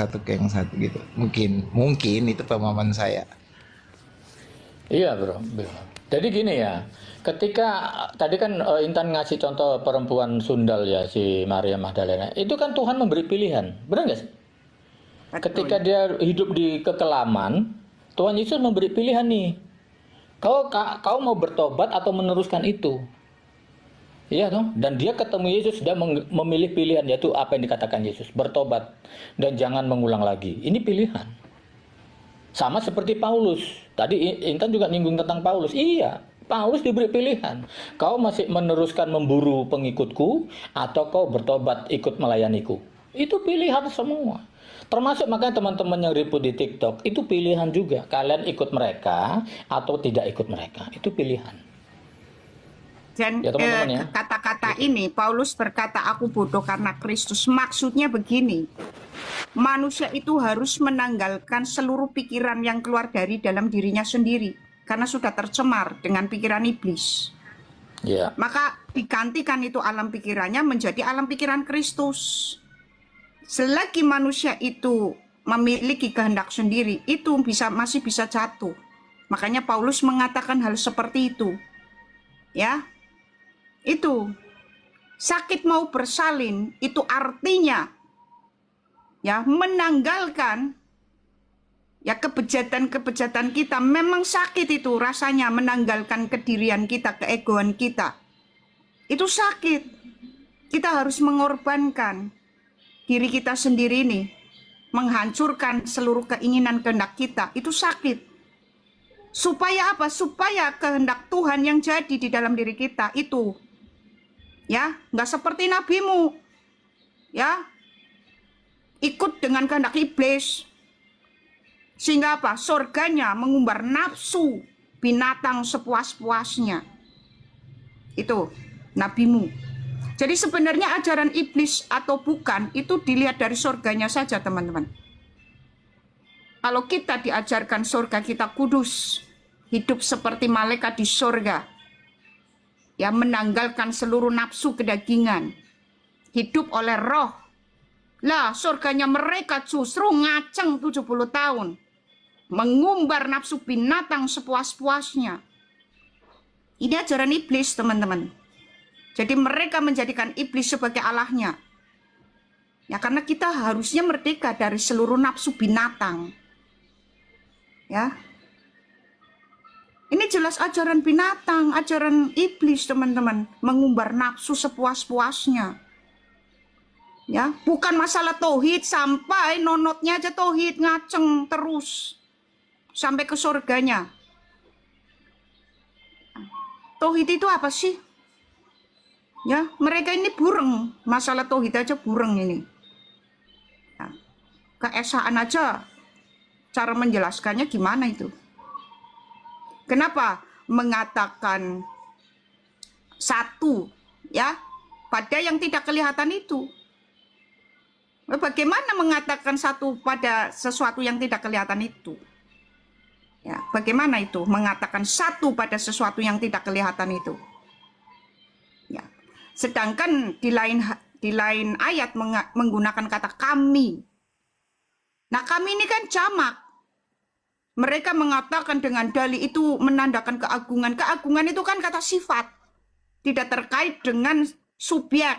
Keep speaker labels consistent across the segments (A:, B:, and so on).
A: satu ke yang satu gitu. Mungkin itu pemahaman saya.
B: Iya bro. Jadi gini ya, ketika tadi kan Intan ngasih contoh perempuan sundal ya, si Maria Magdalena, itu kan Tuhan memberi pilihan, benar nggak sih? Ketika
C: Betul.
B: dia hidup di kekelaman, Tuhan Yesus memberi pilihan nih, kau mau bertobat atau meneruskan itu. Iya dong, dan dia ketemu Yesus, dia memilih pilihan, yaitu apa yang dikatakan Yesus, bertobat dan jangan mengulang lagi. Ini pilihan. Sama seperti Paulus. Tadi Intan juga nyinggung tentang Paulus. Iya, Paulus diberi pilihan. Kau masih meneruskan memburu pengikutku atau kau bertobat ikut melayaniku. Itu pilihan semua. Termasuk makanya teman-teman yang ribut di TikTok, itu pilihan juga. Kalian ikut mereka atau tidak ikut mereka. Itu pilihan.
C: Dan
B: Ya teman-teman ya.
C: kata-kata ini, Paulus berkata, aku bodoh karena Kristus. Maksudnya begini, manusia itu harus menanggalkan seluruh pikiran yang keluar dari dalam dirinya sendiri. Karena sudah tercemar dengan pikiran iblis.
B: Ya.
C: Maka digantikan itu alam pikirannya menjadi alam pikiran Kristus. Selagi manusia itu memiliki kehendak sendiri, itu masih bisa jatuh. Makanya Paulus mengatakan hal seperti itu. Ya, itu sakit mau bersalin itu artinya ya menanggalkan ya kebejatan kita. Memang sakit itu rasanya, menanggalkan kedirian kita, keegoan kita. Itu sakit. Kita harus mengorbankan diri kita sendiri ini, menghancurkan seluruh keinginan kehendak kita. Itu sakit. Supaya apa? Supaya kehendak Tuhan yang jadi di dalam diri kita itu ya nggak seperti nabimu ya ikut dengan kehendak iblis, sehingga apa? Surganya mengumbar nafsu binatang sepuas-puasnya. Itu nabimu. Jadi sebenarnya ajaran iblis atau bukan itu dilihat dari surganya saja teman-teman. Kalau kita diajarkan surga kita kudus, hidup seperti malaikat di surga, ya menanggalkan seluruh nafsu kedagingan, hidup oleh roh. Lah surganya mereka justru ngaceng 70 tahun, mengumbar nafsu binatang sepuas-puasnya. Ini ajaran iblis teman-teman. Jadi mereka menjadikan iblis sebagai allahnya. Ya karena kita harusnya merdeka dari seluruh nafsu binatang. Ya, ini jelas ajaran binatang, ajaran iblis teman-teman, mengumbar nafsu sepuas-puasnya. Ya, bukan masalah tauhid, sampai nonotnya aja tauhid ngaceng terus sampai ke surganya. Tauhid itu apa sih? Ya, mereka ini bureng, masalah tauhid aja bureng ini. Ya, keesaan aja cara menjelaskannya gimana itu? Kenapa mengatakan satu ya pada yang tidak kelihatan itu? Bagaimana mengatakan satu pada sesuatu yang tidak kelihatan itu? Ya, bagaimana itu mengatakan satu pada sesuatu yang tidak kelihatan itu? Ya. Sedangkan di lain ayat menggunakan kata kami. Nah, kami ini kan jamak. Mereka mengatakan dengan dalih itu menandakan keagungan. Keagungan itu kan kata sifat. Tidak terkait dengan subjek.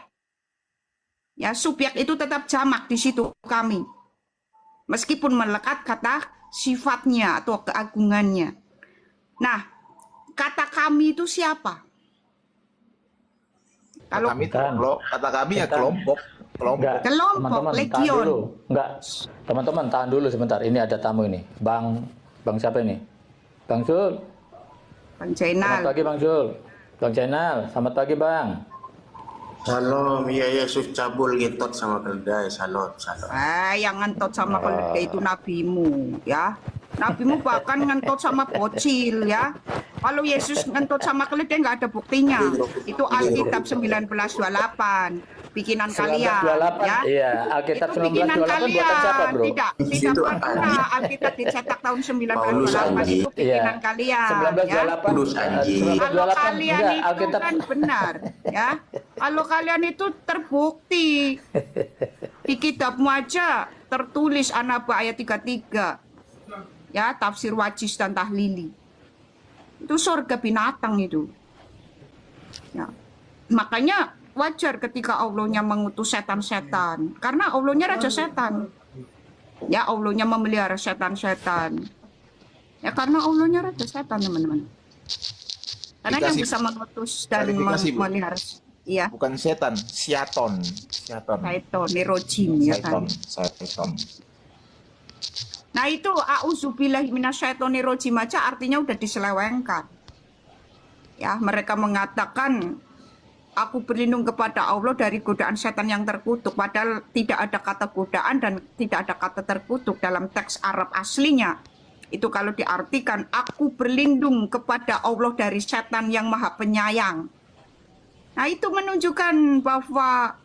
C: Ya, subjek itu tetap jamak di situ kami. Meskipun melekat kata sifatnya atau keagungannya. Nah, kata kami itu siapa? Kalau
A: Kata kami ya kelompok.
B: Enggak,
C: kelompok,
B: teman-teman tahan
C: legion.
B: dulu. Enggak, teman-teman tahan dulu sebentar. Ini ada tamu ini, Bang siapa ini? Bang Sul.
C: Bang
B: Selamat
C: Jainal.
B: pagi Bang Sul. Bang Jainal, selamat pagi Bang.
D: Salam, iya Yesus cabul ngentot sama keledai, salam.
C: Yang ngentot sama keledai itu nabimu, ya. Nabimu bahkan ngentot sama bocil, ya. Kalau Yesus ngentot sama keledai nggak ada buktinya. Itu Alkitab 1928, bikinan kalian,
B: 1928,
C: ya.
B: iya. Alkitab
C: Itu bikinan
B: 1928 buatan siapa bro?
C: Tidak
D: Itu
C: pernah Alkitab dicetak tahun
D: Paulus
C: 1928
D: anjing.
C: itu bikinan
B: Iya.
C: kalian, ya.
B: 1928,
D: Kudus anjing.
C: Kalau
B: 1928
C: kalian
B: enggak,
C: itu
B: Alkitab
C: kan benar, ya. Kalau kalian itu terbukti di kitabmu aja tertulis An-Naba ayat 33. Ya, tafsir Wajiz dan Tahlili. Itu surga binatang itu. Ya. Makanya wajar ketika Allahnya mengutus setan-setan. Karena Allahnya raja setan. Ya, Allahnya memelihara setan-setan. Ya, karena Allahnya raja setan, teman-teman. Karena yang
A: Dikasih
C: bisa mengutus dan
A: klarifikasi, Bu.
C: memelihara. Iya,
A: Bukan setan, Syaton.
C: Saiton, Nirojim, ya kan.
A: Syaton.
C: Nah itu a'udzubillahi minasyaitonirrajim aja artinya udah diselewengkan. Ya, mereka mengatakan aku berlindung kepada Allah dari godaan setan yang terkutuk. Padahal tidak ada kata godaan dan tidak ada kata terkutuk dalam teks Arab aslinya. Itu kalau diartikan aku berlindung kepada Allah dari setan yang maha penyayang. Nah itu menunjukkan bahwa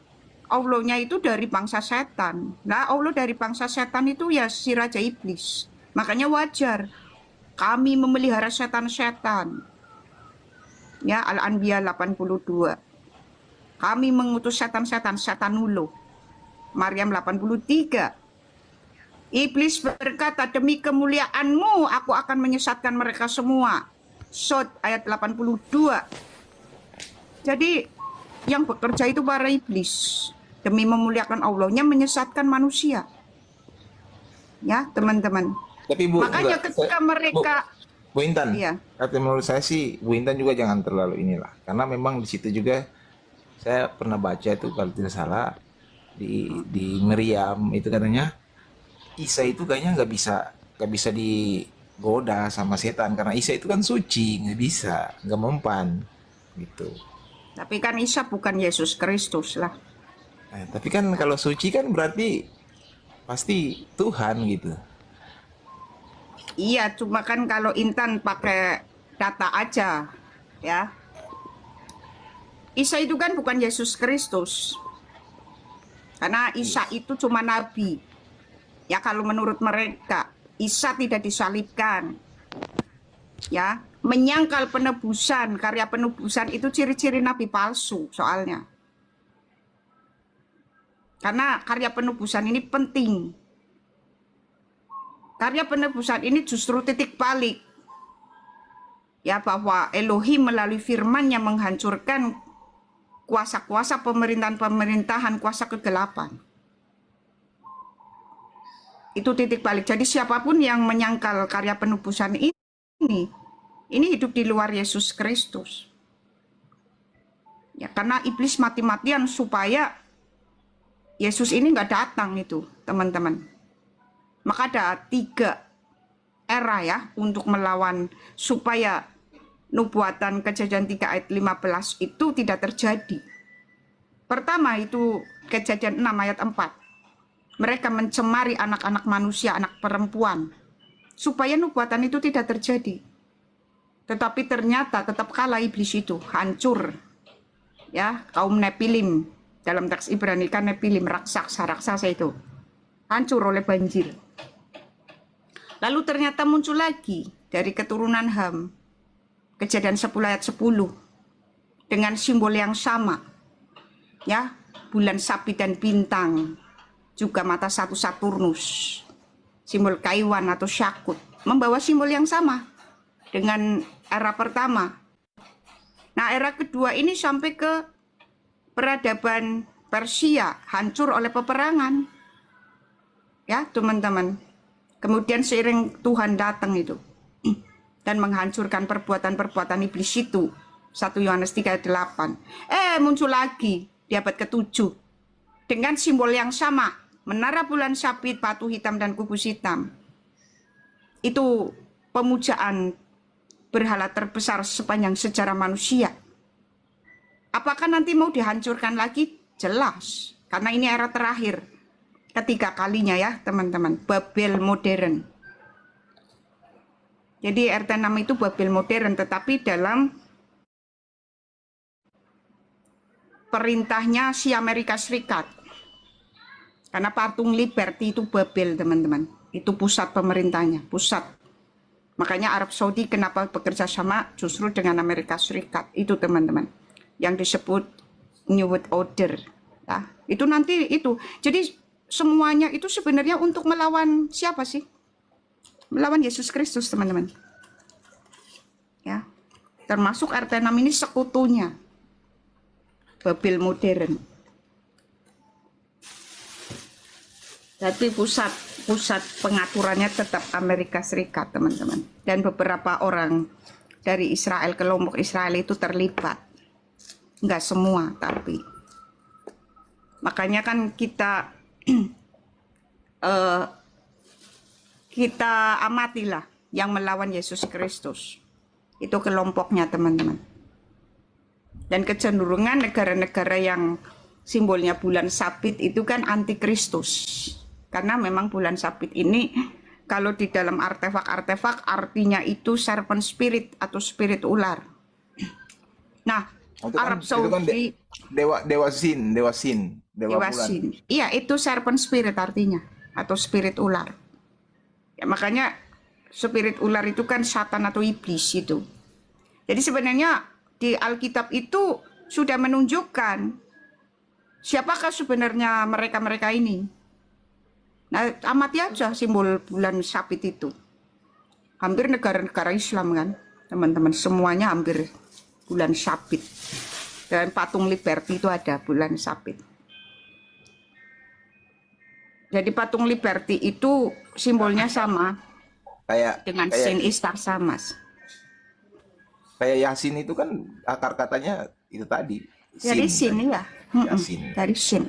C: Allahnya itu dari bangsa setan. Nah Allah dari bangsa setan itu ya si Raja Iblis. Makanya wajar kami memelihara setan-setan. Ya, Al-Anbiya 82. Kami mengutus setan-setan, setanuluh. Maryam 83. Iblis berkata, demi kemuliaanmu aku akan menyesatkan mereka semua. Sod ayat 82. Jadi yang bekerja itu para iblis. Demi memuliakan Allahnya menyesatkan manusia. Ya teman-teman.
A: Tapi Bu,
C: Makanya
A: enggak,
C: ketika mereka
A: Bu Intan,
C: Iya.
A: kata menurut saya sih Bu Intan juga jangan terlalu inilah, karena memang di situ juga saya pernah baca itu kalau tidak salah di Meriam itu katanya Isa itu kayaknya nggak bisa digoda sama setan karena Isa itu kan suci, nggak mempan gitu.
C: Tapi kan Isa bukan Yesus Kristus lah.
A: Tapi kan kalau suci kan berarti pasti Tuhan gitu.
C: Iya, cuma kan kalau Intan pakai data aja, ya. Isa itu kan bukan Yesus Kristus. Karena Isa itu cuma nabi. Ya kalau menurut mereka, Isa tidak disalibkan. Ya, menyangkal penebusan, karya penebusan itu ciri-ciri nabi palsu soalnya. Karena karya penebusan ini penting. Karya penebusan ini justru titik balik. Ya, bahwa Elohim melalui firman-Nya menghancurkan kuasa-kuasa pemerintahan-pemerintahan, kuasa kegelapan. Itu titik balik. Jadi siapapun yang menyangkal karya penebusan ini hidup di luar Yesus Kristus. Ya, karena iblis mati-matian supaya Yesus ini nggak datang itu, teman-teman. Maka ada 3 era ya untuk melawan supaya nubuatan Kejadian 3 ayat 15 itu tidak terjadi. Pertama itu Kejadian 6 ayat 4. Mereka mencemari anak-anak manusia, anak perempuan, supaya nubuatan itu tidak terjadi. Tetapi ternyata tetap kalah iblis itu, hancur. Ya, kaum Nepilim, dalam teks Ibrani kan Nepilim, raksasa itu, hancur oleh banjir. Lalu ternyata muncul lagi dari keturunan Ham, Kejadian 10 ayat 10, dengan simbol yang sama. Ya, bulan sabit dan bintang, juga mata satu Saturnus, simbol Kaiwan atau Syakut, membawa simbol yang sama dengan era pertama. Nah, era kedua ini sampai ke peradaban Persia, hancur oleh peperangan. Ya, teman-teman. Kemudian seiring Tuhan datang itu dan menghancurkan perbuatan-perbuatan iblis itu. 1 Yohanes 3 ayat 8. Muncul lagi di abad ke-7 dengan simbol yang sama. Menara bulan sabit, batu hitam, dan kubus hitam. Itu pemujaan berhala terbesar sepanjang sejarah manusia. Apakah nanti mau dihancurkan lagi? Jelas. Karena ini era terakhir. Ketiga kalinya ya teman-teman. Babel modern. Jadi RT6 itu Babel modern. Tetapi dalam perintahnya si Amerika Serikat. Karena patung Liberty itu Babel, teman-teman. Itu pusat pemerintahnya, pusat. Makanya Arab Saudi kenapa bekerja sama justru dengan Amerika Serikat. Itu, teman-teman. Yang disebut New World Order. Ya, itu nanti itu. Jadi semuanya itu sebenarnya untuk melawan siapa sih? Melawan Yesus Kristus, teman-teman. Ya. Termasuk Artenam ini sekutunya Babel modern. Jadi pusat pengaturannya tetap Amerika Serikat, teman-teman. Dan beberapa orang dari Israel, kelompok Israel itu terlibat. Enggak semua, tapi. Makanya kan kita kita amatilah yang melawan Yesus Kristus. Itu kelompoknya, teman-teman. Dan kecenderungan negara-negara yang simbolnya bulan sabit itu kan antikristus. Karena memang bulan sabit ini kalau di dalam artefak-artefak artinya itu serpent spirit atau spirit ular. Nah,
A: Itu
C: Arab
A: itu kan
C: Saudi
A: dewa sin, dewa bulan.
C: Dewasin. Iya, itu serpent spirit artinya atau spirit ular. Ya, makanya spirit ular itu kan Satan atau iblis itu. Jadi sebenarnya di Alkitab itu sudah menunjukkan siapakah sebenarnya mereka-mereka ini. Nah, amati aja simbol bulan sabit itu. Hampir negara-negara Islam kan, teman-teman, semuanya hampir bulan sabit. Dan patung Liberty itu ada bulan sabit. Jadi patung Liberty itu simbolnya sama dengan Saint Ishtar sama.
A: Kayak Yasin itu kan akar katanya itu tadi.
C: Dari sin ya.
A: Yasin.
C: Dari sin.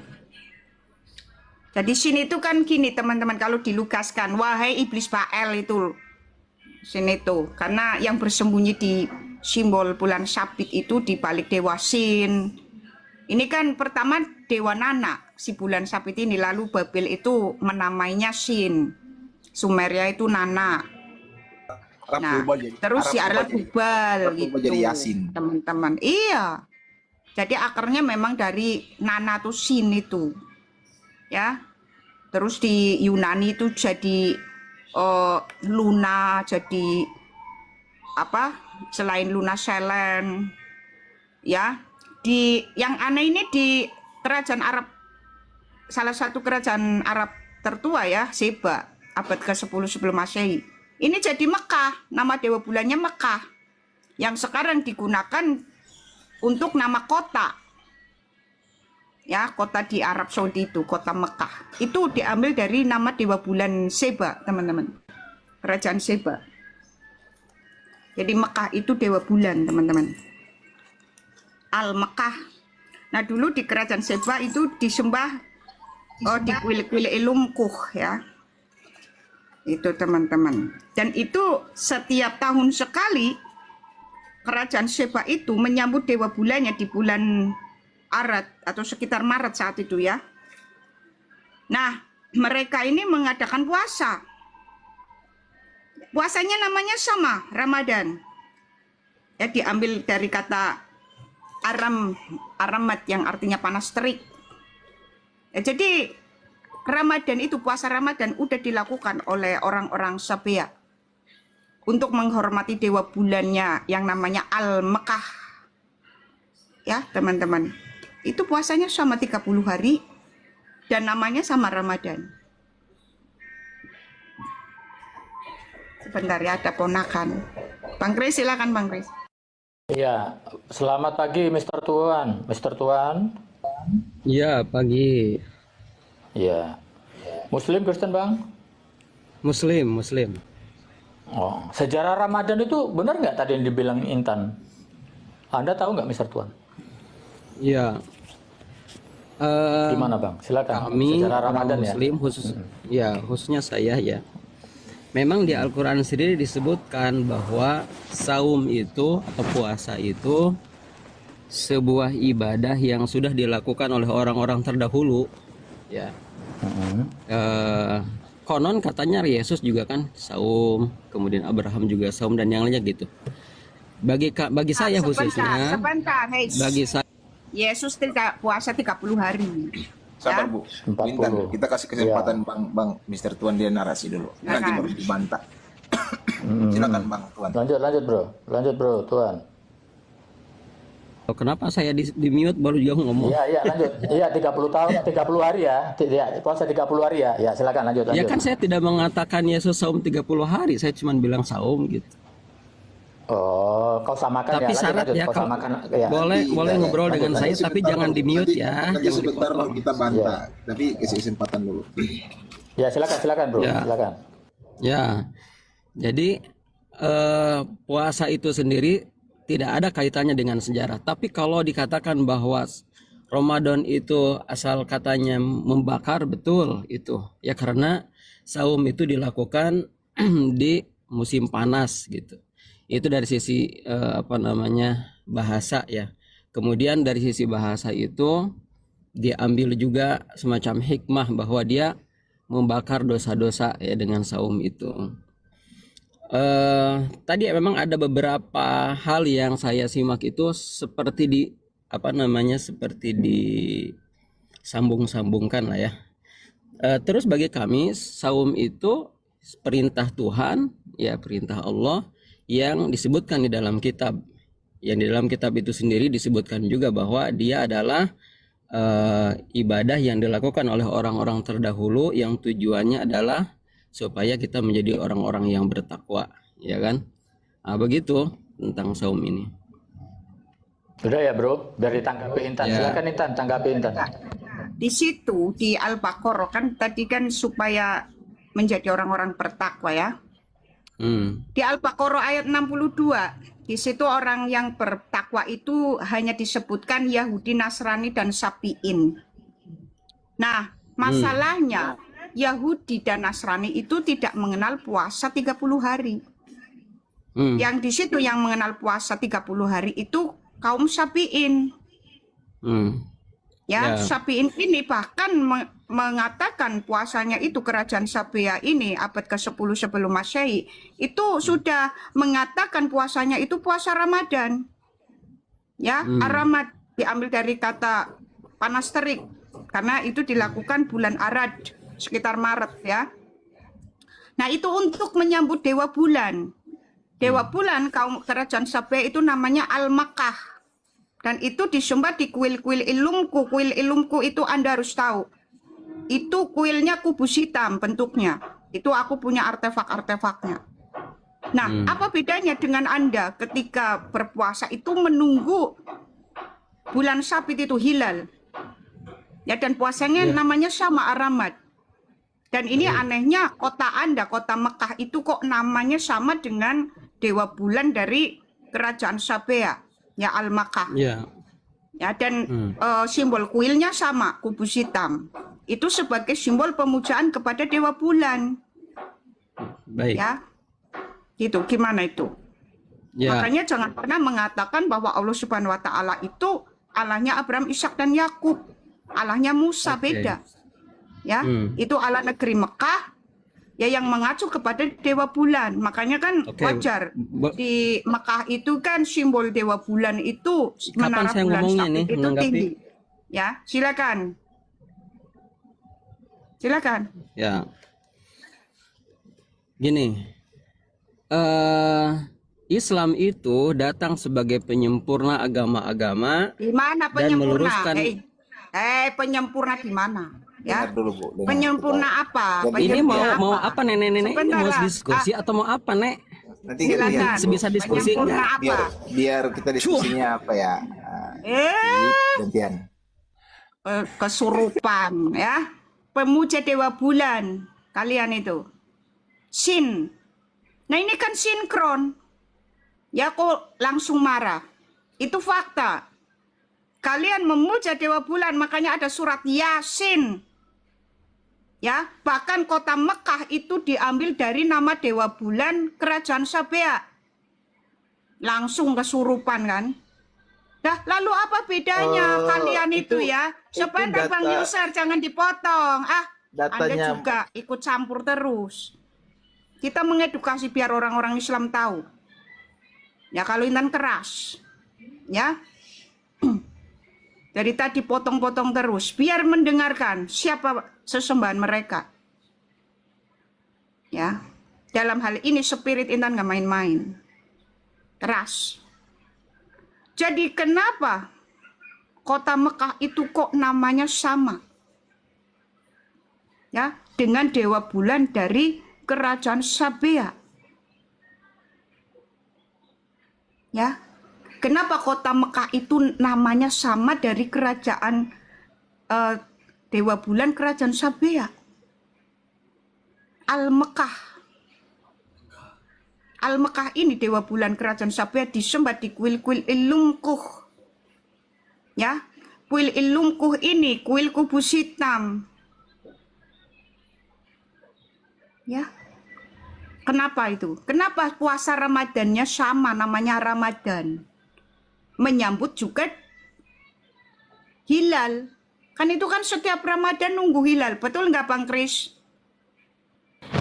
C: Jadi sin itu kan gini, teman-teman, kalau dilukaskan, wahai iblis Baal itu. Sin itu. Karena yang bersembunyi di simbol bulan sabit itu di balik dewa sin. Ini kan pertama dewa Nana, si bulan sabit ini. Lalu Babel itu menamainya Sin. Sumeria itu Nana. Nah, terus si Arab Bubal gitu,
A: jadi Yasin,
C: teman-teman. Iya. Jadi akarnya memang dari Nana tuh Sin itu. Ya. Terus di Yunani itu jadi Luna, jadi apa? Selain Luna Selen. Ya. Yang aneh ini di kerajaan Arab, salah satu kerajaan Arab tertua ya, Seba, abad ke-10 sebelum Masehi. Ini jadi Mekah, nama dewa bulannya Mekah, yang sekarang digunakan untuk nama kota. Ya, kota di Arab Saudi itu, kota Mekah. Itu diambil dari nama dewa bulan Seba, teman-teman. Kerajaan Seba. Jadi Mekah itu dewa bulan, teman-teman. Al-Mekah. Nah, dulu di kerajaan Seba itu disembah di kuil-kuil Ilumkuh ya. Itu, teman-teman. Dan itu setiap tahun sekali kerajaan Seba itu menyambut dewa bulannya di bulan Arad atau sekitar Maret saat itu ya. Nah, mereka ini mengadakan puasa. Puasanya namanya sama, Ramadan. Ya, diambil dari kata Aramat yang artinya panas terik. Ya, jadi Ramadan itu, puasa Ramadan udah dilakukan oleh orang-orang Sabea untuk menghormati dewa bulannya yang namanya Al-Mekah. Ya, teman-teman. Itu puasanya sama 30 hari dan namanya sama Ramadan. Sebentar ya, ada ponakan. Bang Kris, silakan Bang Kris.
B: Iya, selamat pagi Mr. Tuan. Mr. Tuan.
E: Iya, pagi.
B: Iya. Muslim Kristen, Bang?
E: Muslim.
B: Oh, sejarah Ramadan itu benar nggak tadi yang dibilang Intan? Anda tahu nggak, Mr. Tuan?
E: Iya.
B: Gimana, Bang? Silakan.
E: Kami
B: Sejarah
E: orang
B: Ramadan
E: Muslim ya, khususnya saya ya. Memang di Al-Quran sendiri disebutkan bahwa saum itu atau puasa itu sebuah ibadah yang sudah dilakukan oleh orang-orang terdahulu ya. Konon katanya Yesus juga kan saum, kemudian Abraham juga saum dan yang lainnya gitu. Bagi saya khususnya, bagi saya
C: Yesus tidak puasa 30 hari.
A: Sabar
C: Ya?
A: Bu,
B: 40.
A: Intan, kita kasih kesempatan
B: Iya.
A: Bang Mr. Tuan dia narasi dulu. Nanti baru dibantah. Silakan Bang Tuan.
B: Lanjut, Bro. Tuan.
E: Kenapa saya di mute baru juga ngomong?
B: Iya, iya, lanjut. Iya, 30 tahun, 30 hari ya. Ya, puasa 30 hari ya. Ya, silakan lanjut,
E: Ya
B: lanjut.
E: kan saya tidak mengatakan Yesus saum 30 hari, saya cuma bilang saum gitu.
B: Oh, kau samakan
E: Tapi
B: ya.
E: syarat
B: Lanjut,
E: ya,
B: kau
E: kalau
B: samakan ya.
E: boleh ngobrol dengan saya, tapi jangan di mute ya.
A: Nanti
E: Jangan
A: sebentar
E: dipotong.
A: kita bantah, tapi kasih kesempatan dulu.
B: Ya, silakan, Bro.
E: Ya.
B: Silakan.
E: Ya, jadi puasa itu sendiri tidak ada kaitannya dengan sejarah. Tapi kalau dikatakan bahwa Ramadan itu asal katanya membakar, betul itu. Ya karena saum itu dilakukan di musim panas gitu. Itu dari sisi bahasa ya. Kemudian dari sisi bahasa itu diambil juga semacam hikmah bahwa dia membakar dosa-dosa ya dengan saum itu. Tadi memang ada beberapa hal yang saya simak itu seperti seperti disambung-sambungkan lah ya. Terus bagi kami saum itu perintah Tuhan, ya perintah Allah yang disebutkan di dalam kitab. Yang di dalam kitab itu sendiri disebutkan juga bahwa dia adalah ibadah yang dilakukan oleh orang-orang terdahulu yang tujuannya adalah supaya kita menjadi orang-orang yang bertakwa, ya kan? Nah, begitu tentang saum ini.
B: Sudah ya, Bro. Dari tanggapi Intan.
E: Ya.
B: Silakan Intan, tanggapi Intan.
C: Di situ di Al-Baqarah kan tadi kan supaya menjadi orang-orang bertakwa ya. Di Al-Baqarah ayat 62, di situ orang yang bertakwa itu hanya disebutkan Yahudi, Nasrani, dan Sabi'in. Nah, masalahnya Yahudi dan Nasrani itu tidak mengenal puasa 30 hari. Yang di situ yang mengenal puasa 30 hari itu kaum Sabi'in. Ya, Sabi'in ini bahkan mengatakan puasanya itu kerajaan Sabea ini abad ke-10 sebelum Masehi itu sudah mengatakan puasanya itu puasa Ramadan. Ya, Aramat diambil dari kata panas terik karena itu dilakukan bulan Arad sekitar Maret ya. Nah, itu untuk menyambut dewa bulan. Dewa bulan kaum kerajaan Sabea itu namanya Al-Makkah. Dan itu disembah di kuil-kuil Ilumku. Kuil Ilumku itu Anda harus tahu. Itu kuilnya kubus hitam bentuknya. Itu aku punya artefak-artefaknya. Nah, apa bedanya dengan Anda ketika berpuasa itu menunggu bulan Sabit itu hilal. Ya, dan puasanya namanya sama Aramat. Dan ini anehnya kota Anda, kota Mekah itu kok namanya sama dengan dewa bulan dari kerajaan Sabea. Ya, Al-Makkah.
E: Ya.
C: Ya, dan simbol kuilnya sama, kubus hitam. Itu sebagai simbol pemujaan kepada dewa bulan.
E: Baik.
C: Ya. Gitu, gimana itu?
E: Ya.
C: Makanya jangan pernah mengatakan bahwa Allah Subhanahu wa taala itu Allahnya Abraham, Ishak dan Yakub. Allahnya Musa beda. Ya, itu Allah negeri Mekah ya yang mengacu kepada dewa bulan. Makanya kan wajar di Mekah itu kan simbol dewa bulan itu menara
E: saya
C: bulan
E: ngomongnya
C: Sabit
E: nih,
C: itu
E: menanggapi?
C: tinggi. Ya, silakan. Silakan.
E: Ya. Gini. Islam itu datang sebagai penyempurna agama-agama
C: Di mana
E: dan
C: penyempurna?
E: meluruskan.
C: Penyempurna di mana? Ya.
A: Dengar dulu, Bu. Dengar.
C: Penyempurna apa?
E: Ini
C: Penyempurna
E: mau apa nenek-nenek? Ini
C: Sebentar
E: mau
C: lah.
E: diskusi atau mau apa, Nek?
A: Nanti
C: Silakan.
A: gantian, Bu.
E: Bisa diskusi
C: Penyempurna
E: nggak?
C: apa?
A: biar kita diskusinya apa ya? Gantian.
C: Kesurupan ya, pemuja dewa bulan kalian itu sin. Nah, ini kan sinkron ya, kok langsung marah? Itu fakta. Kalian memuja dewa bulan, makanya ada surat Yasin ya. Bahkan kota Mekah itu diambil dari nama dewa bulan kerajaan Sabea. Langsung kesurupan kan. Nah, lalu apa bedanya kalian itu ya? Sebentar
A: data-
C: Bang Yusar, jangan dipotong. Anda
A: Datanya
C: juga ikut campur terus. Kita mengedukasi biar orang-orang Islam tahu. Ya, kalau Intan keras. Ya. Dari tadi potong-potong terus. Biar mendengarkan siapa sesembahan mereka. Ya. Dalam hal ini spirit Intan nggak main-main. Keras. Jadi kenapa kota Mekah itu kok namanya sama? Ya, dengan dewa bulan dari kerajaan Sabea. Ya. Kenapa kota Mekah itu namanya sama dari kerajaan dewa bulan kerajaan Sabea? Al-Mekah. Al-Mekah ini dewa bulan kerajaan Sabea disembah di kuil-kuil Ilumkuh. Ya, kuil Ilumkuh ini kuil kubus hitam. Ya. Kenapa itu? Kenapa puasa Ramadannya sama namanya Ramadan? Menyambut juga hilal. Kan itu kan setiap Ramadan nunggu hilal. Betul nggak Bang Kris?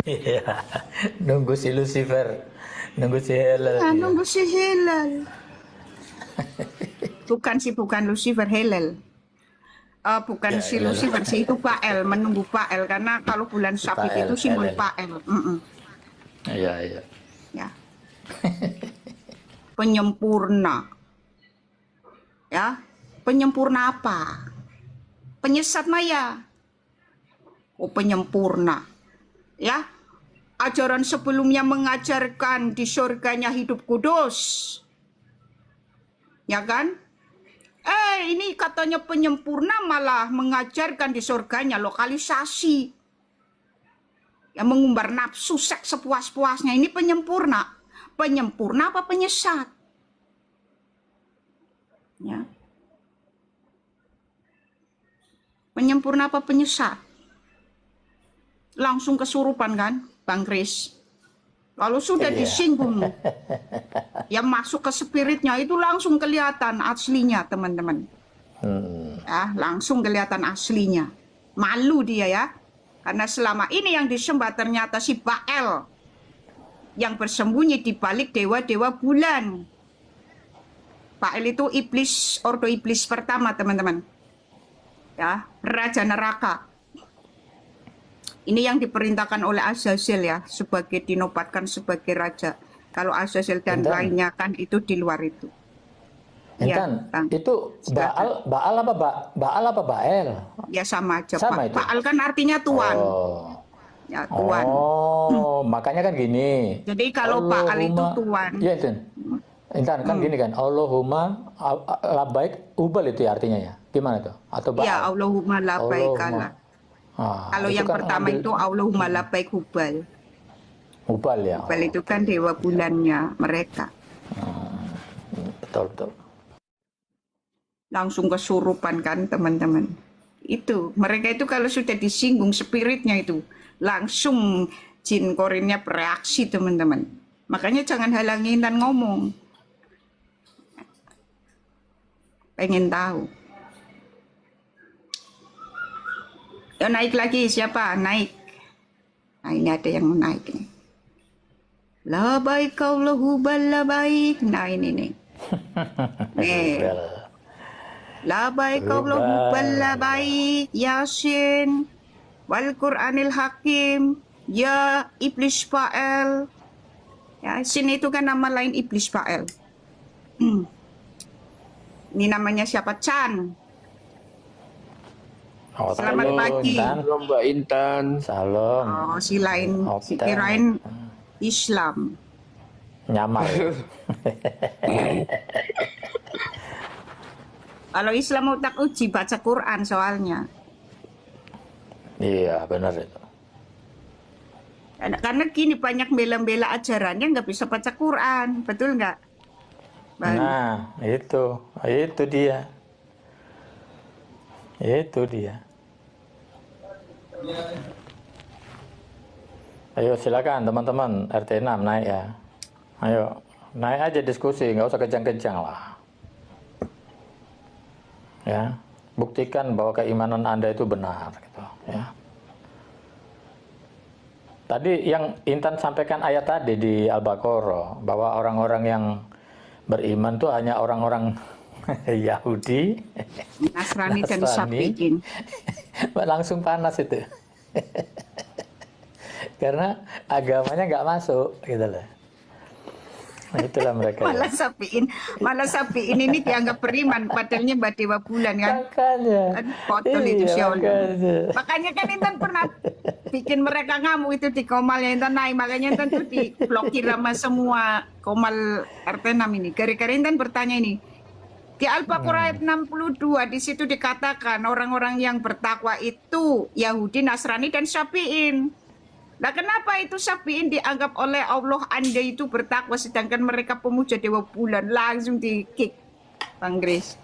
B: Iya, nunggu si Lucifer, nunggu si Helel.
C: Ya,
B: Iya.
C: nunggu si hilal. Bukan Lucifer, Helel. Bukan
B: Ya,
C: si
B: Helel.
C: Lucifer, si itu Pael, menunggu Pael. Karena kalau bulan Sabit
B: Pael,
C: itu simbol
B: Helel.
C: Pael.
B: Iya, iya.
C: Ya. Penyempurna. Ya, penyempurna apa? Penyesat maya. Oh, penyempurna. Ya, ajaran sebelumnya mengajarkan di surganya hidup kudus. Ya kan? Ini katanya penyempurna malah mengajarkan di surganya lokalisasi. Yang mengumbar nafsu seks sepuas-puasnya. Ini penyempurna. Penyempurna apa penyesat? Ya. Penyempurna apa penyesat? Langsung kesurupan kan, Bang Kris? Kalau sudah
B: Iya.
C: disinggung, yang masuk ke spiritnya itu langsung kelihatan aslinya, teman-teman. Ya, langsung kelihatan aslinya. Malu dia ya. Karena selama ini yang disembah ternyata si Baal yang bersembunyi di balik dewa-dewa bulan. Baal itu iblis, ordo iblis pertama, teman-teman. Ya, raja neraka. Ini yang diperintahkan oleh Azazel ya, sebagai dinobatkan sebagai raja. Kalau Azazel dan
B: Intan.
C: lainnya kan itu di luar itu.
B: Intan,
C: Bang.
B: itu
C: Silakan.
B: Baal apa Bael?
C: Ya sama aja,
B: Sama
C: Pak.
B: itu?
C: Baal kan artinya tuan.
B: Oh.
C: Ya, tuan.
B: Oh, makanya kan gini.
C: Jadi kalau Baal itu tuan.
B: Iya, Intan kan gini kan. Allahumma labaik ubal itu ya artinya ya. Gimana tuh? Atau Baal?
C: Ya, Allahumma labbaik Allah. Kalau
B: itu
C: yang
B: kan
C: pertama
B: ambil
C: itu Allahumma labbaik Hubal.
B: ubal ya.
C: Hubal itu kan dewa bulannya mereka.
B: Betul, betul.
C: Langsung kesurupan kan teman-teman. Itu mereka itu kalau sudah disinggung spiritnya itu langsung jin korinnya bereaksi teman-teman. Makanya jangan halangin dan ngomong. Pengen tahu. Ya naik lagi siapa? Naik. Nah ini ada yang mau naik nih. Labaik Allahu labaik. Nah ini nih. Nih.
B: Ubal.
C: Labaik Allahu labaik. Yasin. Wal Qur'anil Hakim. Ya iblis Baal. Yasin itu kan nama lain iblis Baal. Ini namanya siapa? Chan.
B: Oh,
C: Selamat
B: salam,
C: pagi.
B: Intan.
F: Halo Mbak Intan.
B: Salam.
C: Oh, si lain, si
B: Oke.
C: kirain Islam.
B: Nyamar.
C: Kalau Islam mau tak uji baca Quran soalnya.
B: Iya, benar itu.
C: Karena gini banyak bela-bela ajarannya nggak bisa baca Quran, betul nggak? Bang?
B: Nah, itu dia. Itu dia. Ayo silakan teman-teman RT 6 naik ya. Ayo naik aja diskusi, nggak usah kejang-kejang lah. Ya, buktikan bahwa keimanan Anda itu benar gitu ya. Tadi yang Intan sampaikan ayat tadi di Al-Baqarah bahwa orang-orang yang beriman tuh hanya orang-orang Yahudi,
C: Nasrani dan
B: Nasrani.
C: Sabiin.
B: langsung panas itu. Karena agamanya nggak masuk gitu loh. Itulah mereka. Ya.
C: Malah sapiin ini dianggap beriman, padahalnya Mbak Dewa Bulan kan.
B: Makanya.
C: Kan botol itu
B: Iya,
C: Sion.
B: makanya.
C: Makanya kan Intan pernah bikin mereka ngamuk itu di Komalnya Intan naik. Makanya Intan tuh diblokir sama semua Komal RT 6 ini. Gara-gara Intan bertanya ini. Di Al-Baqarah ayat 62 di situ dikatakan orang-orang yang bertakwa itu Yahudi, Nasrani dan Syafi'in. Nah kenapa itu Syafi'in dianggap oleh Allah Anda itu bertakwa sedangkan mereka pemuja Dewa Bulan? Langsung di-kick Bang Grace.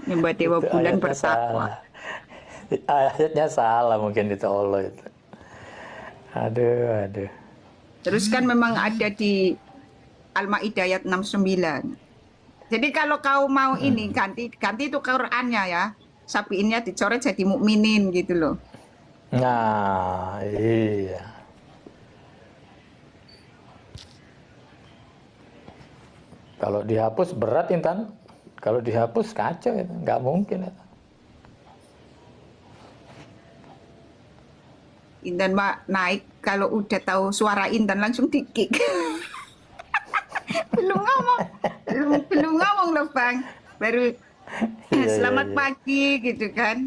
C: Mbak Dewa
B: Itu
C: Bulan
B: ayatnya
C: bertakwa.
B: salah. Ayatnya salah mungkin itu Allah itu. Aduh.
C: Terus kan memang ada di Al-Maidah ayat 69. Jadi kalau kau mau ini ganti itu Qurannya ya. Sapiinnya dicoret jadi mukminin gitu loh.
B: Nah, iya. Kalau dihapus berat Intan. Kalau dihapus kacau itu, nggak mungkin itu.
C: Intan Mbak naik kalau udah tahu suara Intan langsung di-kick. belum ngomong loh Bang. Baru selamat pagi gitu kan.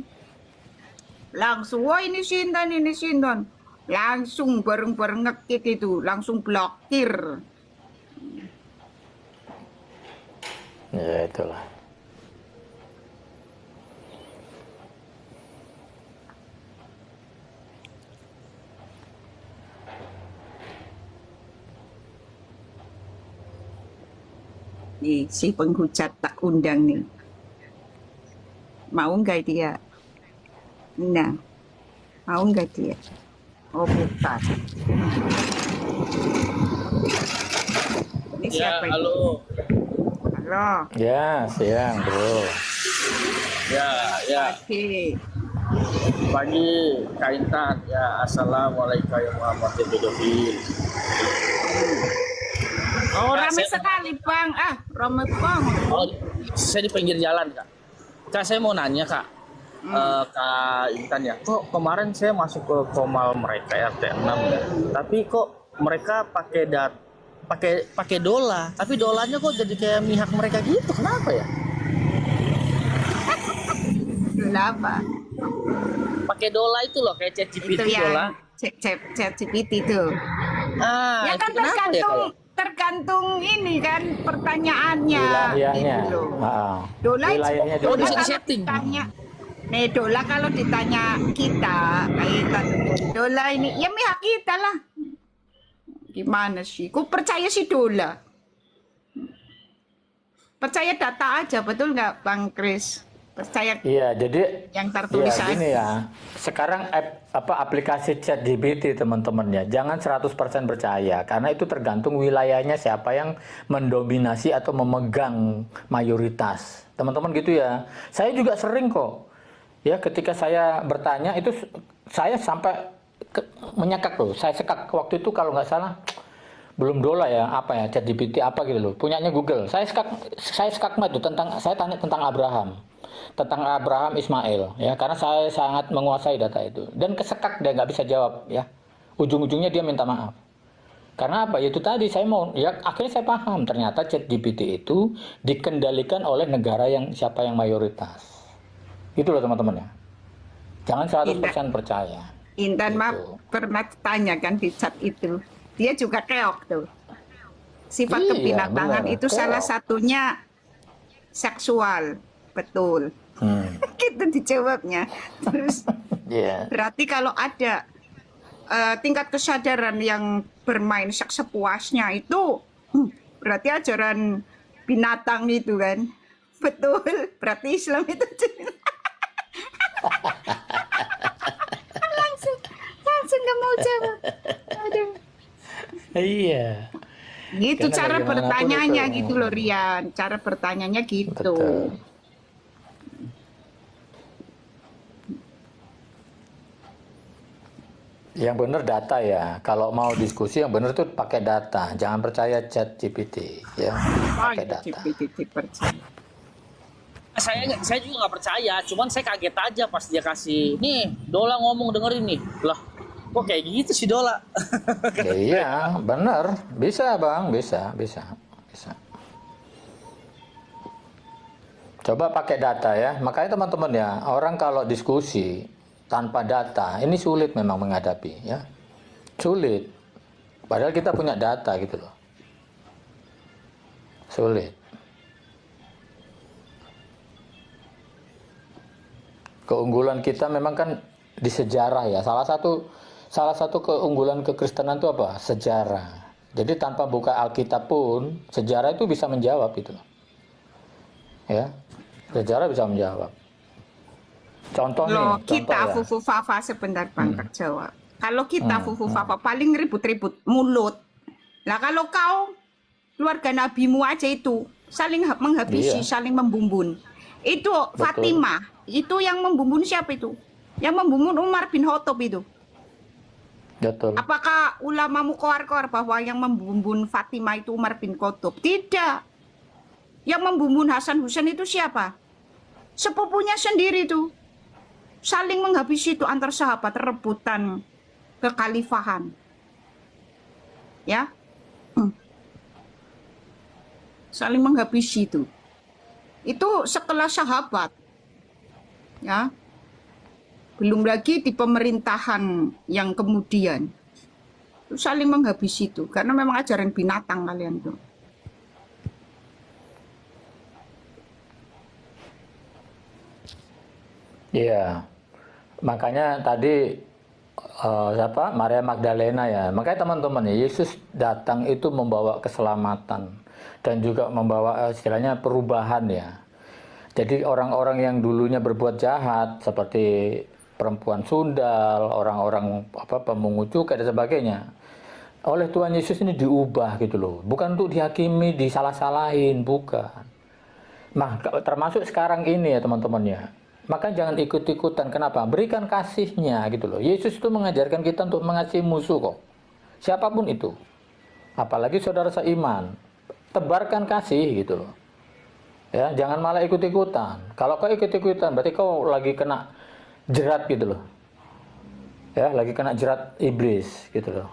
C: Langsung wah ini Sintan. Langsung bareng-bareng nge-kick itu, langsung blokir.
B: Ya itulah.
C: Nih si penghujat tak undang nih. Mau nggak dia? Nah, mau nggak dia? Oh bukan. Ini siapa ini?
F: Halo.
C: Halo.
B: Ya, siang, Bro.
F: Ya.
C: Oke.
F: Pagi, Kak Intan. Ya, assalamualaikum warahmatullahi wabarakatuh.
C: Oh, ramai sekali, Bang. Ramai banget.
F: Oh, saya di pinggir jalan, Kak. Kak, saya mau nanya, Kak. Kak Intan ya. Kok kemarin saya masuk ke Komal mereka RT 6 ya. Tapi kok mereka pakai dola, tapi dolanya kok jadi kayak mihak mereka gitu. Kenapa ya?
C: Kenapa?
F: Pakai dola itu loh, kayak
C: Itu
F: ChatGPT dola.
C: yang ChatGPT itu. Ya
F: Itu
C: kan
F: kenapa ya, Kak?
C: tergantung ini kan pertanyaannya.
B: Wilayahnya.
C: Gitu loh. Dola
B: Wilayahnya
C: dola
B: dulu.
F: Bisa
C: kalau
F: disetting.
C: ditanya, dola kalau ditanya kita, kayak dola ini, ya mihak kita lah. Gimana sih? Ku percaya sih dola. Percaya data aja, betul nggak Bang Chris? Percaya
B: Iya, jadi
C: yang tertulis
B: ya gini ya. Sekarang aplikasi ChatGPT teman-teman ya, jangan 100% percaya karena itu tergantung wilayahnya siapa yang mendominasi atau memegang mayoritas. Teman-teman gitu ya. Saya juga sering kok. Ya, ketika saya bertanya itu saya sampai menyekak loh. Saya sekak waktu itu kalau nggak salah belum dola ya, apa ya, ChatGPT apa gitu loh. Punyanya Google. Saya sekak itu saya tanya tentang Abraham Ismail ya, karena saya sangat menguasai data itu dan kesekak dia nggak bisa jawab ya, ujung-ujungnya dia minta maaf karena apa, itu tadi saya mau ya, akhirnya saya paham ternyata ChatGPT itu dikendalikan oleh negara yang siapa yang mayoritas gitu loh teman-teman ya, jangan 100% percaya.
C: Intan
B: Gitu.
C: mah pernah tanya kan di chat itu, dia juga keok tuh. Sifat
B: Iya,
C: kebinatangan
B: benar,
C: itu
B: keok.
C: salah satunya seksual, betul. Gitu dijawabnya. Terus
B: Iya.
C: berarti kalau ada tingkat kesadaran yang bermain seks sepuasnya itu, berarti ajaran binatang itu kan, betul. Berarti Islam itu langsung nggak mau jawab. Aduh.
B: Iya.
C: Gitu
B: Karena
C: cara
B: bagaimanapun
C: bertanyanya
B: itu.
C: gitu loh Rian, cara bertanyanya gitu.
B: Betul. Yang benar data ya. Kalau mau diskusi yang benar tuh pakai data. Jangan percaya ChatGPT ya. Pakai data.
C: Percaya.
F: Saya juga nggak percaya, cuman saya kaget aja pas dia kasih nih dola ngomong dengerin nih lah, Kok kayak gitu sih Dola?
B: Iya, benar. Bisa, Bang. Bisa. Coba pakai data ya. Makanya teman-teman ya, orang kalau diskusi tanpa data, ini sulit memang menghadapi ya. Sulit. Padahal kita punya data gitu loh. Sulit. Keunggulan kita memang kan di sejarah ya. Salah satu keunggulan kekristenan itu apa? Sejarah. Jadi tanpa buka Alkitab pun, sejarah itu bisa menjawab gitu loh. Ya. Sejarah bisa menjawab. Contoh
C: Loh,
B: nih,
C: kita
B: contoh ya.
C: fufu fafa sebentar Bang terjawab. Kalau kita fufu fafa paling ribut-ribut mulut. Lah kalau kau keluarga nabimu aja itu saling menghabisi,
B: Iya.
C: saling membumbun. Itu Fatimah, itu yang membumbun siapa itu? Yang membumbun Umar bin Khattab itu.
B: Betul.
C: Apakah ulamamu koar-koar bahwa yang membumbun Fatimah itu Umar bin Khattab? Tidak. Yang membumbun Hasan Husain itu siapa? Sepupunya sendiri tuh. Saling menghabisi itu antar sahabat, rebutan kekhalifahan. Ya. Saling menghabisi itu. Itu sekelas sahabat. Ya. Belum lagi di pemerintahan yang kemudian. Itu saling menghabisi itu. Karena memang ajaran binatang kalian tuh.
B: Iya. Makanya tadi siapa? Maria Magdalena ya. Makanya teman-teman ya, Yesus datang itu membawa keselamatan dan juga membawa istilahnya perubahan ya. Jadi orang-orang yang dulunya berbuat jahat seperti perempuan sundal, orang-orang pemungut cukai dan sebagainya. Oleh Tuhan Yesus ini diubah gitu loh. Bukan untuk dihakimi, disalah-salahin, bukan. Nah, termasuk sekarang ini ya teman-teman ya. Maka jangan ikut-ikutan. Kenapa? Berikan kasihnya gitu loh. Yesus itu mengajarkan kita untuk mengasihi musuh kok. Siapapun itu. Apalagi saudara seiman. Tebarkan kasih gitu loh. Ya, jangan malah ikut-ikutan. Kalau kau ikut-ikutan, berarti kau lagi kena jerat gitu loh. Ya, lagi kena jerat iblis gitu loh.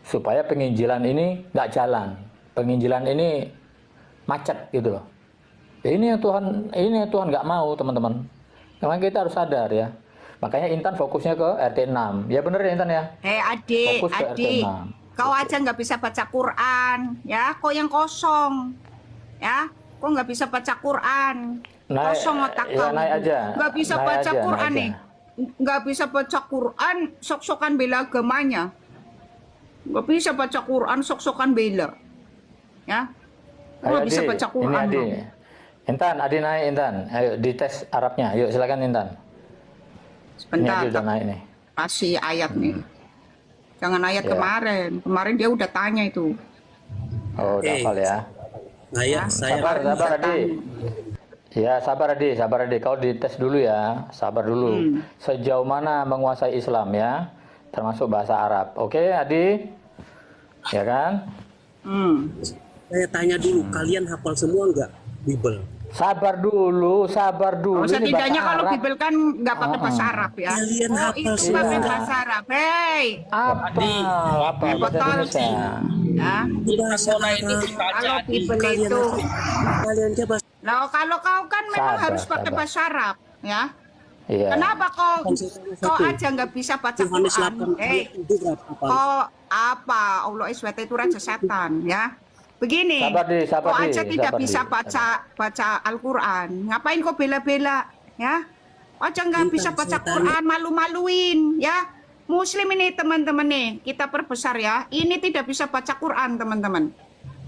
B: Supaya penginjilan ini nggak jalan. Penginjilan ini macet gitu loh. Ya, ini yang Tuhan nggak mau teman-teman. Memang kita harus sadar ya. Makanya Intan fokusnya ke RT 6. Ya bener ya Intan ya.
C: Adik,
B: Fokus ke RT 6.
C: kau aja nggak bisa baca Quran, ya? Kau yang kosong, ya? Kau nggak bisa baca Quran, kosong otak
B: ya,
C: kau.
B: naik aja.
C: Nggak bisa
B: Naik
C: baca
B: aja,
C: Quran
B: naik
C: nih,
B: aja.
C: nggak bisa baca Quran, sok-sokan bela agamanya. Nggak bisa baca Quran, sok-sokan bela, ya? Kau
B: Ayo
C: nggak bisa
B: Adi,
C: baca
B: ini
C: Quran.
B: Adi.
C: Loh.
B: Intan, Adi naik Intan. Ayo dites Arabnya. Yuk silakan Intan. Ini
C: Sebentar,
B: Adi udah naik nih.
C: kasih ayat nih. Jangan ayat
B: Ya.
C: kemarin dia udah tanya itu.
B: Oh, udah hafal ya.
E: Saya
B: Sabar Adi. Ya, sabar Adi. Kau dites dulu ya. Sabar dulu. Sejauh mana menguasai Islam ya? Termasuk bahasa Arab. Oke, Adi? Ya kan?
G: Saya tanya dulu, kalian hafal semua nggak Bible?
B: Sabar dulu.
C: Oh,
B: Ini bahasa
C: setidaknya kalau
B: Arab.
C: Bibel kan nggak pakai bahasa Arab ya.
G: Kalian
C: Oh,
G: hafal
C: itu
G: semua.
C: pakai bahasa Arab. Hei,
B: Apa? Bahasa
C: Botol.
B: Indonesia.
C: ya.
G: Bahasa
F: Zona ini
G: Arab.
F: dibaca
C: Kalau
F: di
C: Bibel
G: Kalian
C: itu,
G: kalian aja bahasa
C: loh, kalau kau kan memang
B: Sabar,
C: harus pakai
B: sabar.
C: bahasa Arab, ya.
B: Iya.
C: Kenapa kau
G: satu.
C: aja nggak bisa baca
G: Yohanes
C: Quran?
G: 8
C: Hei,
G: itu berapa?
C: kau apa? Allah SWT itu raja setan, ya. Begini,
B: Sabar,
C: kau
B: Di.
C: aja tidak
B: Sabar, Di.
C: bisa baca Al-Quran. Ngapain kau bela-bela, ya? Kau aja nggak
G: Intan,
C: bisa baca
G: saya
C: Quran, malu-maluin, ya. Muslim ini teman-teman nih, kita perbesar ya. Ini tidak bisa baca Quran, teman-teman.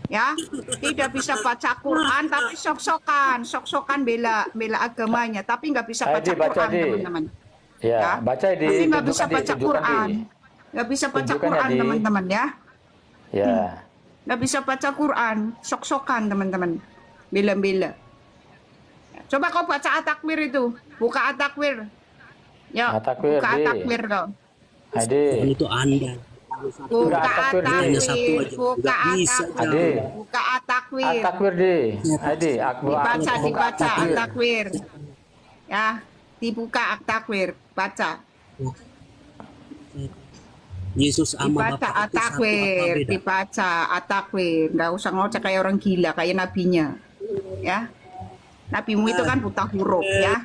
C: Ya, tidak bisa baca Quran tapi sok-sokan bela agamanya, tapi nggak bisa baca
B: Ayo, Di, baca,
C: Quran,
B: Di.
C: teman-teman.
B: Ya,
C: Ya.
B: baca di.
C: Tapi nggak bisa
B: tunjukkan, Di.
C: baca
B: Tunjukkan,
C: Quran,
B: Di.
C: nggak bisa baca
B: Tunjukkan ya,
C: Quran,
B: Di.
C: teman-teman ya.
B: Ya.
C: Nggak bisa baca Quran, sok-sokan teman-teman, bela-bela. Coba kau baca At-Takwir itu, buka At-Takwir. Ya,
B: At-Takwir,
C: buka
B: Di.
C: At-Takwir kau.
B: Adi.
G: itu Anda.
C: Buka
B: At-Takwir, Di.
G: Hanya satu
C: At-Takwir,
G: aja.
C: buka
G: Nggak bisa,
C: At-Takwir,
B: Adi.
C: buka At-Takwir.
B: At-Takwir, Di. Adi,
C: Dibaca
B: buka At-Takwir.
C: At-Takwir. Ya, dibuka At-Takwir, baca.
G: Yesus sama
C: Dibaca
G: Bapak itu satu apa
C: atakwir,
G: beda?
C: dibaca atakwir. Nggak usah ngoceh kayak orang gila, kayak nabinya. Ya, nabimu itu kan buta huruf ya.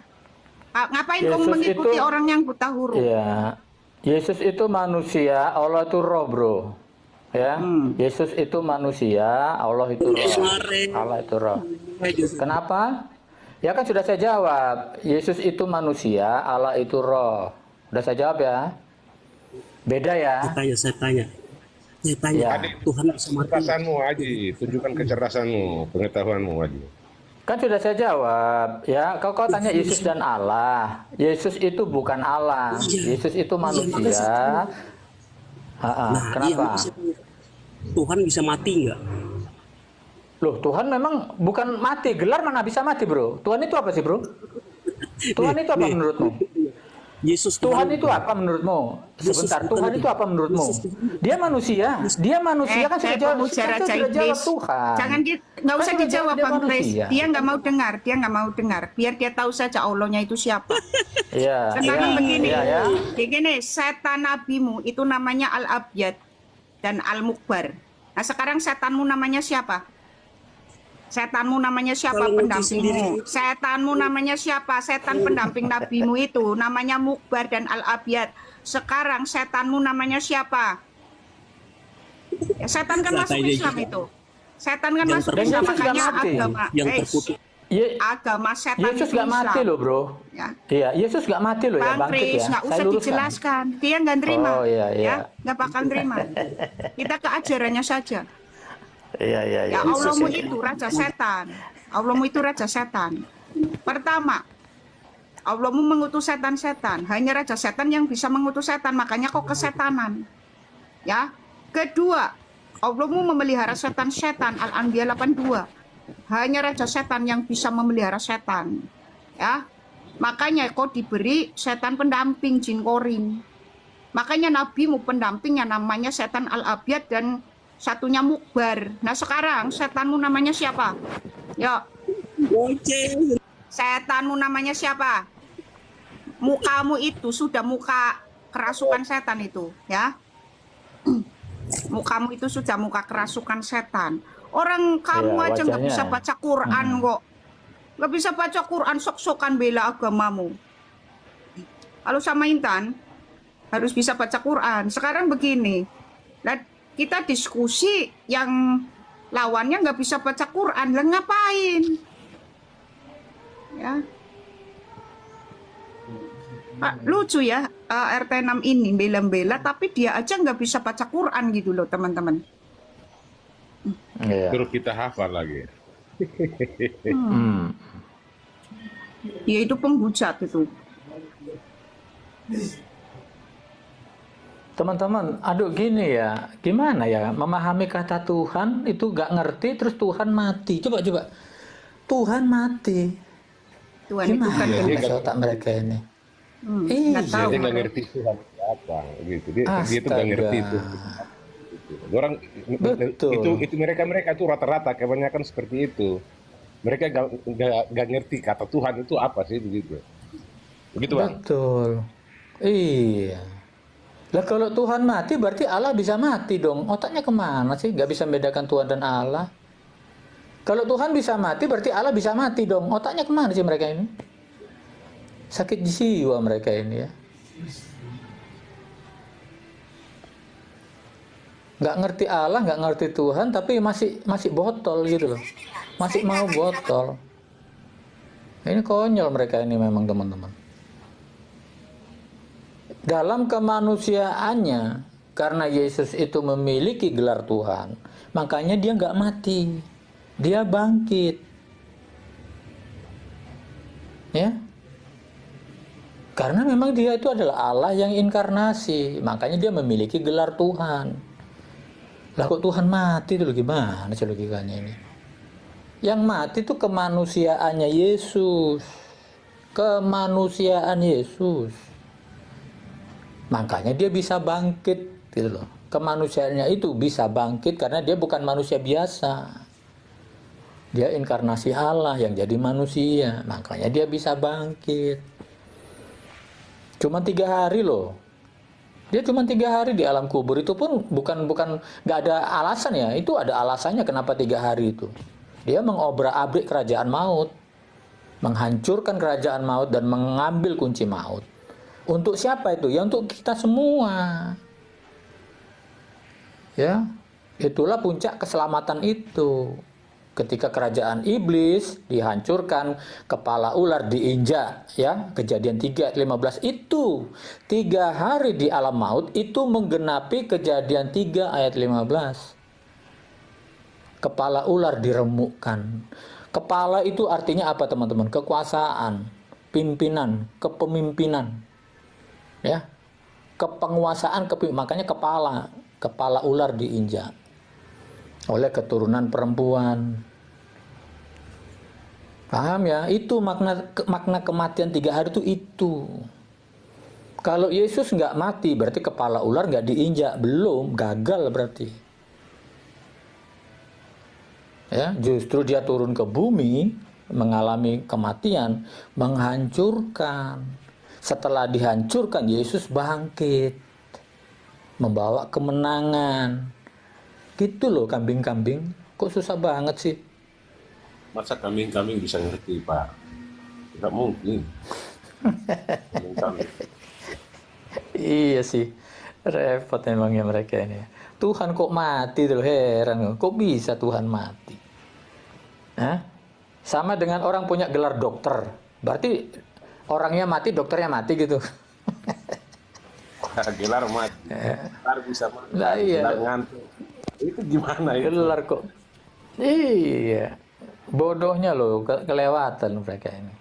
C: Ngapain kamu
B: Yesus
C: mengikuti
B: itu-
C: orang yang buta huruf?
B: Ya, Yesus itu manusia, Allah itu roh, bro. Ya, Yesus itu manusia, Allah itu roh. Allah itu roh. Kenapa? Ya kan sudah saya jawab. Yesus itu manusia, Allah itu roh. Udah saya jawab ya. Beda ya.
G: Saya tanya.
B: Ya.
G: Tuhan bisa mati.
H: Kecerdasanmu, Haji. Tunjukkan kecerdasanmu, pengetahuanmu, Haji.
B: Kan sudah saya jawab ya. Kau tanya Yesus dan Allah. Yesus itu bukan Allah. Yesus itu manusia.
G: Nah,
B: Kenapa?
G: Tuhan bisa mati nggak?
B: Loh, Tuhan memang bukan mati. Gelar mana bisa mati, bro? Tuhan itu apa sih, bro? Tuhan itu apa menurutmu?
G: Yesus
B: Tuhan itu apa menurutmu? Sebentar, Tuhan itu apa menurutmu? Dia manusia. Dia manusia kan sudah jawab.
C: pemuja
B: Kan
C: Raja
B: sudah jawab
C: Iblis.
B: Tuhan.
C: Jangan nggak usah
B: Kan sudah
C: dijawab
B: dia
C: Bang Chris.
B: manusia.
C: Dia nggak mau dengar, dia nggak mau dengar. Biar dia tahu saja Allahnya itu siapa.
B: Iya.
C: Sekarang
B: iya,
C: begini,
B: iya, ya.
C: begini, setan nabimu itu namanya Al-Abyad dan Al-Mukbar. Nah sekarang setanmu namanya siapa? Setanmu namanya siapa?
G: Kalau nguji
C: Pendampingmu. Setanmu namanya siapa? Setan pendamping nabimu itu namanya Mukbar dan Al-Abyad. Sekarang setanmu namanya siapa? Ya, setan kan masuk
G: Katanya
C: Islam
G: juga.
C: itu. Setan kan
G: Yang
C: masuk
B: terputus.
C: Islam,
B: Dan Yesus
C: makanya
B: nggak mati.
C: agama
G: Yang terputus.
C: agama setan
B: Yesus
C: itu
B: gak mati
C: Islam.
B: loh, bro.
C: Ya.
B: Iya, Yesus gak mati loh ya,
C: Bang
B: bangkit
C: Kris,
B: ya.
C: nggak
B: Saya
C: usah
B: luruskan.
C: dijelaskan. Dia nggak terima.
B: Oh, iya, iya.
C: Ya, nggak bakal terima. Kita ke ajarannya saja.
B: Iya, iya, iya.
C: Ya Allahmu itu raja setan. Allahmu itu raja setan. Pertama, Allahmu mengutus setan-setan. Hanya raja setan yang bisa mengutus setan. Makanya kok kesetanan. Ya. Kedua, Allahmu memelihara setan-setan. Al-Anbiya 82. Hanya raja setan yang bisa memelihara setan. Ya. Makanya kau diberi setan pendamping jin korin. Makanya nabimu pendampingnya namanya setan Al-Abyad dan satunya Mukbar. Nah sekarang setanmu namanya siapa? Yuk, setanmu namanya siapa? Mukamu itu sudah muka kerasukan setan itu, ya. Mukamu itu sudah muka kerasukan setan. Orang kamu
B: Iya,
C: aja nggak
B: wajahnya.
C: bisa baca Quran kok. Nggak bisa baca Quran, sok-sokan bela agamamu. Kalau sama Intan, harus bisa baca Quran. Sekarang begini, kita diskusi yang lawannya nggak bisa baca Quran, lah ngapain? Ya. Lucu ya, RT 6 ini bela-bela, tapi dia aja nggak bisa baca Quran gitu loh teman-teman.
B: Iya.
H: Terus kita hafal lagi.
C: Dia itu penghujat itu.
B: Teman-teman, aduh gini ya, gimana ya memahami kata Tuhan itu gak ngerti terus Tuhan mati. Coba, Tuhan mati.
C: Tuhan itu
B: Gimana
C: kan
H: Iya,
B: ya
H: dia
B: otak mereka ini?
C: nggak
B: Iya.
C: tahu.
H: Dia nggak ngerti Tuhan itu apa, gitu. Dia tuh nggak ngerti itu. Orang
B: Betul.
H: itu mereka tuh rata-rata kebanyakan seperti itu. Mereka gak ngerti kata Tuhan itu apa sih begitu. Begitu Bang.
B: Betul. Iya. Lah kalau Tuhan mati berarti Allah bisa mati dong. Otaknya kemana sih? Gak bisa membedakan Tuhan dan Allah. Kalau Tuhan bisa mati berarti Allah bisa mati dong. Otaknya kemana sih mereka ini? Sakit jiwa mereka ini ya. Nggak ngerti Allah, nggak ngerti Tuhan, tapi masih botol gitu loh. Masih mau botol. Ini konyol mereka ini memang teman-teman. Dalam kemanusiaannya, karena Yesus itu memiliki gelar Tuhan, makanya dia nggak mati, dia bangkit, ya. Karena memang dia itu adalah Allah yang inkarnasi, makanya dia memiliki gelar Tuhan. Lah kok Tuhan mati itu gimana sih logikanya ini? Yang mati itu kemanusiaannya Yesus, kemanusiaan Yesus. Makanya dia bisa bangkit gitu loh. Kemanusiaannya itu bisa bangkit karena dia bukan manusia biasa. Dia inkarnasi Allah yang jadi manusia. Makanya dia bisa bangkit. Cuma 3 hari loh. Dia cuma 3 hari di alam kubur, itu pun bukan nggak ada alasan ya, itu ada alasannya kenapa 3 hari itu. Dia mengobrak-abrik kerajaan maut, menghancurkan kerajaan maut dan mengambil kunci maut. Untuk siapa itu? Ya untuk kita semua. Ya, itulah puncak keselamatan itu. Ketika kerajaan iblis dihancurkan, kepala ular diinjak, ya, Kejadian 3 ayat 15 itu 3 hari di alam maut itu menggenapi Kejadian 3 ayat 15. Kepala ular diremukkan. Kepala itu artinya apa, teman-teman? Kekuasaan, pimpinan, kepemimpinan. Ya. Kepenguasaan, makanya kepala ular diinjak oleh keturunan perempuan. Paham ya? Itu makna kematian 3 hari itu. Kalau Yesus nggak mati, berarti kepala ular nggak diinjak, belum, gagal berarti. Ya, justru dia turun ke bumi, mengalami kematian, menghancurkan. Setelah dihancurkan, Yesus bangkit, membawa kemenangan. Gitu loh kambing-kambing. Kok susah banget sih?
H: Masa kambing-kambing bisa ngerti, Pak? Tidak mungkin. Kambing-kambing.
B: Iya sih, repot memangnya mereka ini. Tuhan kok mati tuh, heran. Kok bisa Tuhan mati? Hah? Sama dengan orang punya gelar dokter. Berarti orangnya mati, dokternya mati gitu.
H: Gelar mati. Gelar bisa mati.
B: Nah, iya.
H: Gelar ngantuk. Itu gimana itu?
B: Gelar kok. Iya. Bodohnya loh, kelewatan mereka ini.